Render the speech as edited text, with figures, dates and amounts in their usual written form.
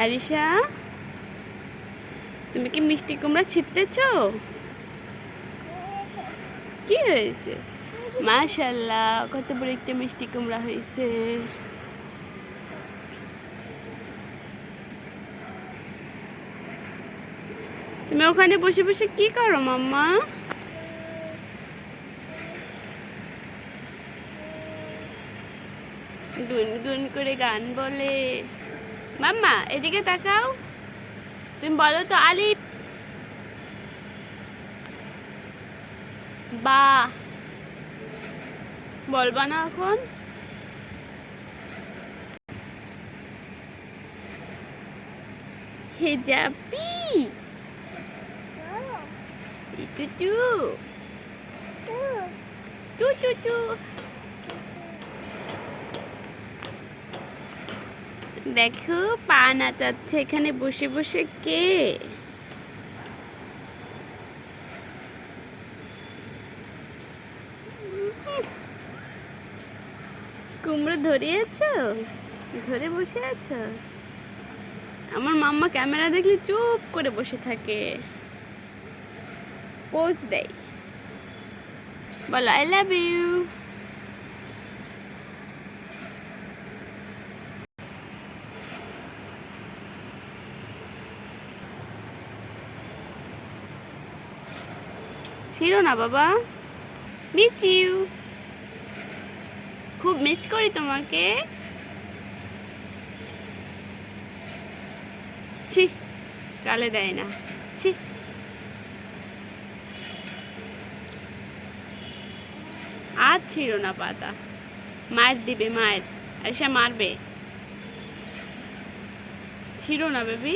আরিশা, তুমি কি মিষ্টি কুমড়া ছিটতেছো? কি হয়েছে? মাশাআল্লাহ, কত বড় একটা মিষ্টি কুমড়া হয়েছে। তুমি ওখানে বসে বসে কি করো মাম্মা? গুনগুন করে গান বলে। মাম্মা এদিকে তাকাও, তুমি বলো তো আলিফ বা। বলবা না এখন? হেজাবি টু টু টু টু টু। দেখো পা নাচাচ্ছে এখানে বসে বসে কে? কুমড়ো ধরিয়েছো? ধরে বসে আছো? আমার মাম্মা ক্যামেরা দেখলে চুপ করে বসে থাকে, পোজ দেয়, বলো আই লাভ ইউ। ছিল না বাবা, মিস ইউ, খুব মিস করি তোমাকে। ছি, গালে দেয় না, ছি। আর ছিল না পাতা, মায়ের দিবে, মায়ের এসে মারবে। ছিল না বেবি।